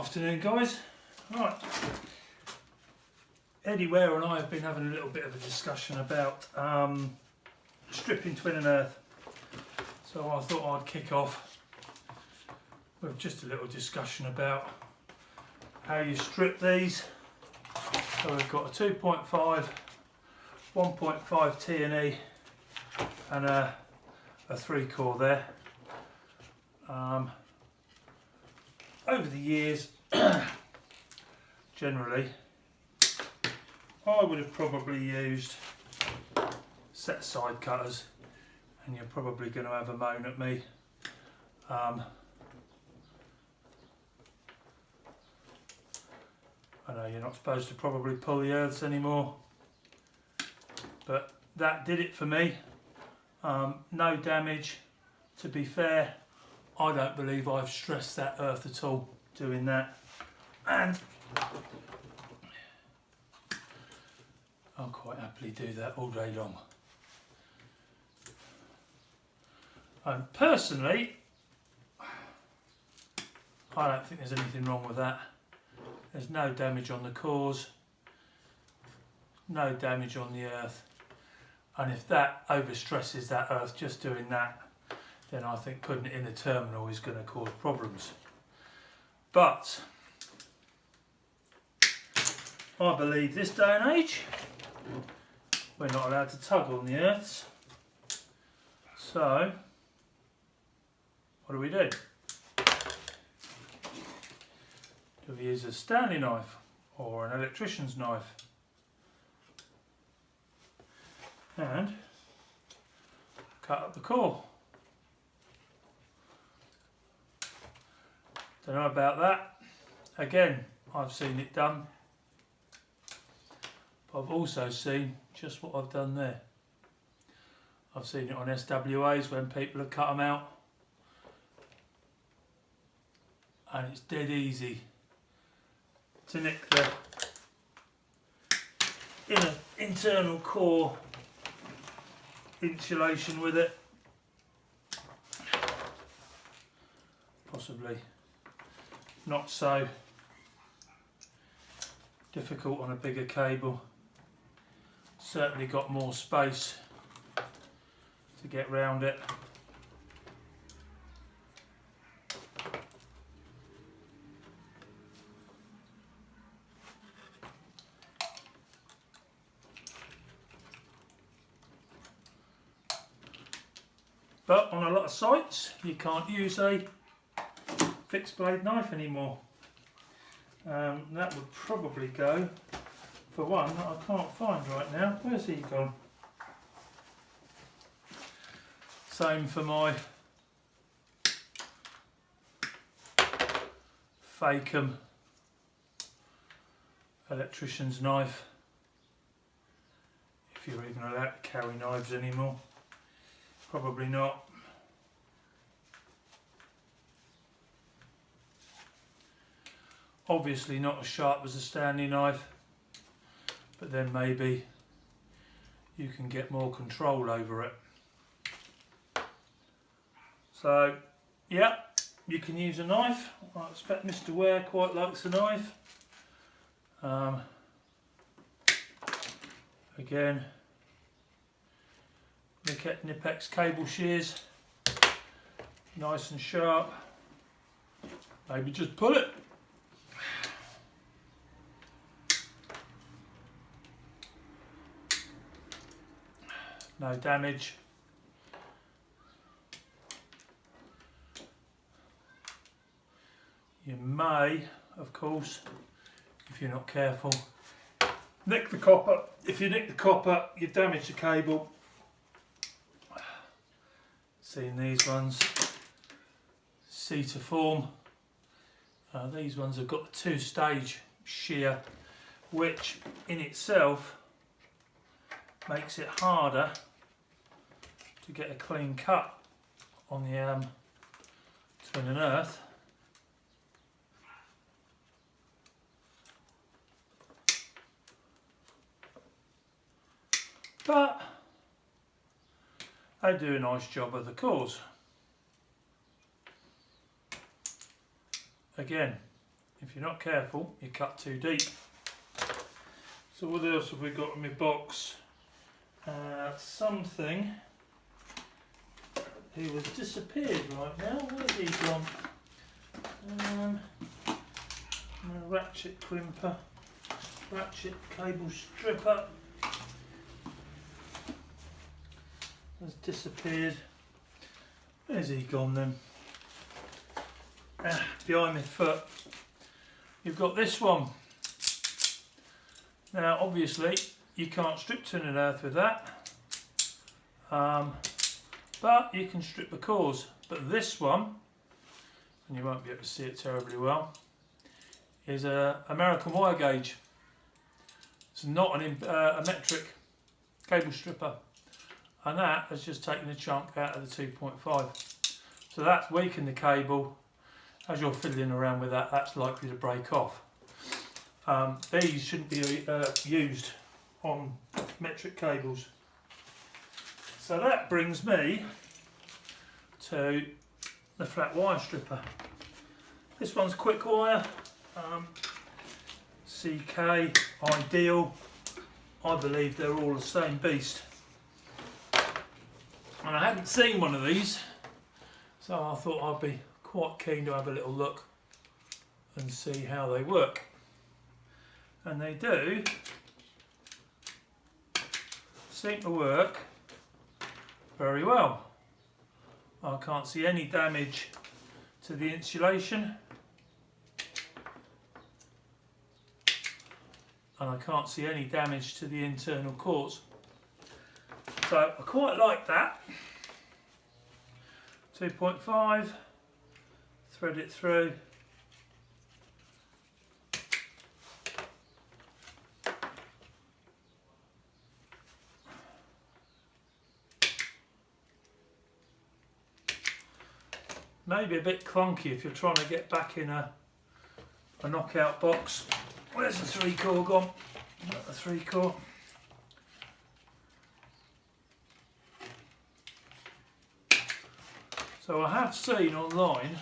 Afternoon, guys. Right, Eddie Ware and I have been having a little bit of a discussion about stripping Twin and Earth. So I thought I'd kick off with just a little discussion about how you strip these. So we've got a 2.5, 1.5 T&E and a 3-core there. Over the years, generally, I would have probably used set side cutters, and you're probably going to have a moan at me. I know you're not supposed to probably pull the earths anymore, but that did it for me. No damage. To be fair, I don't believe I've stressed that earth at all doing that, and I'll quite happily do that all day long. And personally, I don't think there's anything wrong with that. There's no damage on the cores, no damage on the earth, and if that overstresses that earth just doing that, then I think putting it in the terminal is going to cause problems. But I believe this day and age we're not allowed to tug on the earths. So what do? Do we use a Stanley knife or an electrician's knife? And cut up the core. Don't know about that. Again, I've seen it done, but I've also seen just what I've done there. I've seen it on SWAs when people have cut them out, and it's dead easy to nick the internal core insulation with it. Possibly not so difficult on a bigger cable. Certainly got more space to get round it. But on a lot of sites you can't use a fixed blade knife anymore. That would probably go for one that I can't find right now. Where's he gone? Same for my Fakem electrician's knife, if you're even allowed to carry knives anymore. Probably not. Obviously not as sharp as a Stanley knife, but then maybe you can get more control over it. So yeah, you can use a knife. I expect Mr. Ware quite likes a knife. Again, look at Knipex cable shears, nice and sharp. Maybe just pull it. No damage. You may, of course, if you're not careful, nick the copper. If you nick the copper, you damage the cable. Seen these ones, Cetaform. These ones have got a 2-stage shear, which in itself makes it harder to get a clean cut on the Twin and Earth. But they do a nice job of the cores. Again, if you're not careful, you cut too deep. So what else have we got in my box? Something. He was disappeared right now. Where's he gone? A ratchet crimper, ratchet cable stripper has disappeared. Where's he gone then? Behind my foot. You've got this one. Now obviously you can't strip tin and earth with that, but you can strip the cores. But this one, and you won't be able to see it terribly well, is a American wire gauge. It's not a metric cable stripper, and that has just taken a chunk out of the 2.5. So that's weakened the cable. As you're fiddling around with that, that's likely to break off. These shouldn't be used on metric cables. So that brings me to the flat wire stripper. This one's quick wire, CK, Ideal. I believe they're all the same beast. And I hadn't seen one of these, so I thought I'd be quite keen to have a little look and see how they work. And they do seem to work very well. I can't see any damage to the insulation, and I can't see any damage to the internal cores. So I quite like that. 2.5, thread it through. Maybe a bit clunky if you're trying to get back in a knockout box. Where's the 3-core gone? Not the 3-core. So I have seen online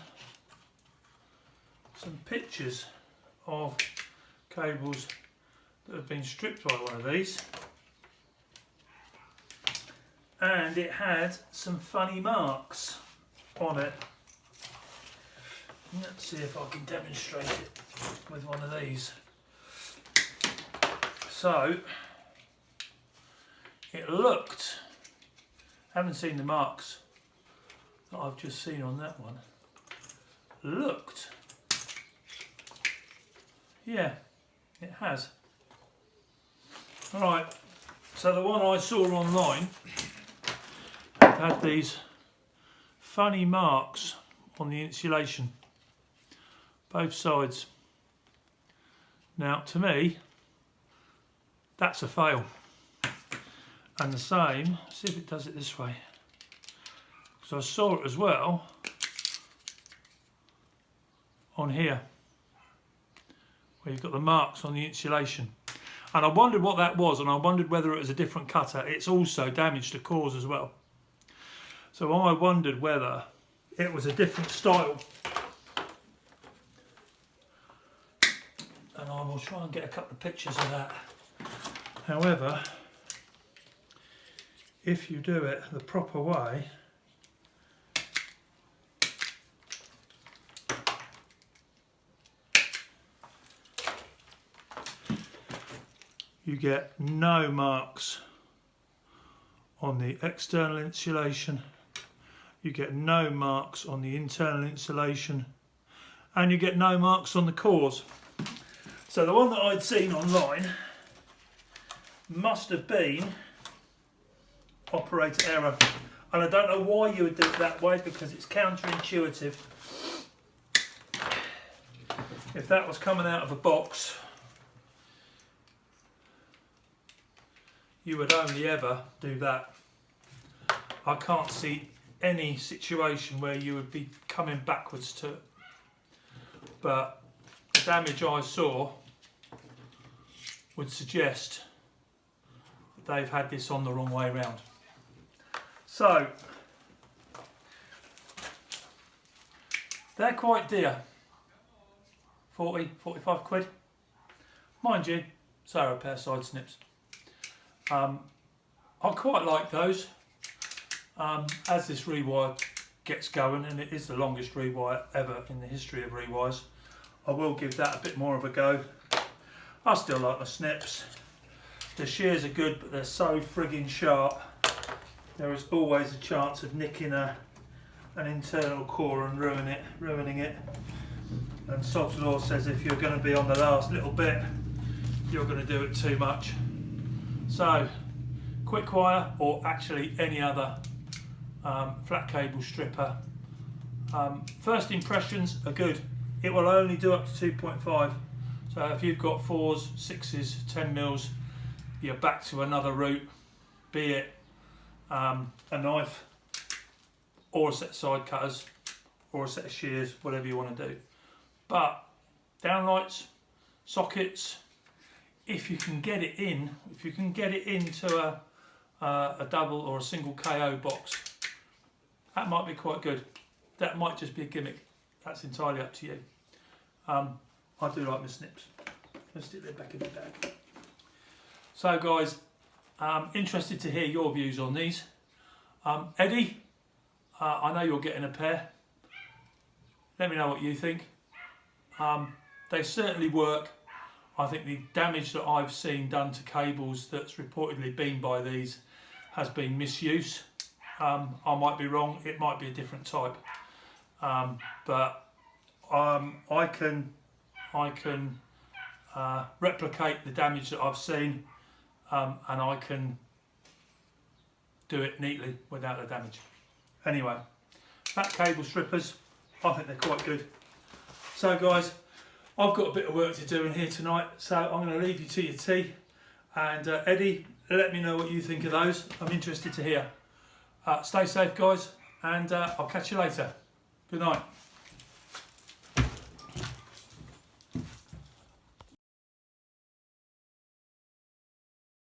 some pictures of cables that have been stripped by one of these, and it had some funny marks on it. Let's see if I can demonstrate it with one of these. So it looked, haven't seen the marks that I've just seen on that one, looked, yeah, it has. Alright, so the one I saw online had these funny marks on the insulation, both sides. Now to me, that's a fail. And the same, see if it does it this way. So I saw it as well on here, where you've got the marks on the insulation. And I wondered what that was, and I wondered whether it was a different cutter. It's also damaged the cores as well. So I wondered whether it was a different style. And I will try and get a couple of pictures of that. However, if you do it the proper way, you get no marks on the external insulation, you get no marks on the internal insulation, and you get no marks on the cores. So the one that I'd seen online must have been operator error, and I don't know why you would do it that way, because it's counterintuitive. If that was coming out of a box, you would only ever do that. I can't see any situation where you would be coming backwards to it. But the damage I saw would suggest that they've had this on the wrong way round. So they're quite dear 40, 45 quid. Mind you, so are a pair of side snips. I quite like those. As this rewire gets going, and it is the longest rewire ever in the history of rewires, I will give that a bit more of a go. I still like the snips. The shears are good, but they're so frigging sharp. There is always a chance of nicking an internal core and ruining it. And Sod's Law says if you're going to be on the last little bit, you're going to do it too much. So, quick wire, or actually any other flat cable stripper. First impressions are good. It will only do up to 2.5. So if you've got 4s, 6s, 10 mils, you're back to another route, be it a knife or a set of side cutters or a set of shears, whatever you want to do. But downlights, sockets, if you can get it in, if you can get it into a double or a single KO box, that might be quite good. That might just be a gimmick. That's entirely up to you. I do like my snips. Let's stick them back in the bag. So guys, interested to hear your views on these. Eddie, I know you're getting a pair. Let me know what you think. They certainly work. I think the damage that I've seen done to cables that's reportedly been by these has been misuse. I might be wrong, it might be a different type. But I can replicate the damage that I've seen, and I can do it neatly without the damage. Anyway, flat cable strippers, I think they're quite good. So guys, I've got a bit of work to do in here tonight, so I'm going to leave you to your tea. And Eddie, let me know what you think of those. I'm interested to hear. Stay safe guys, and I'll catch you later. Good night.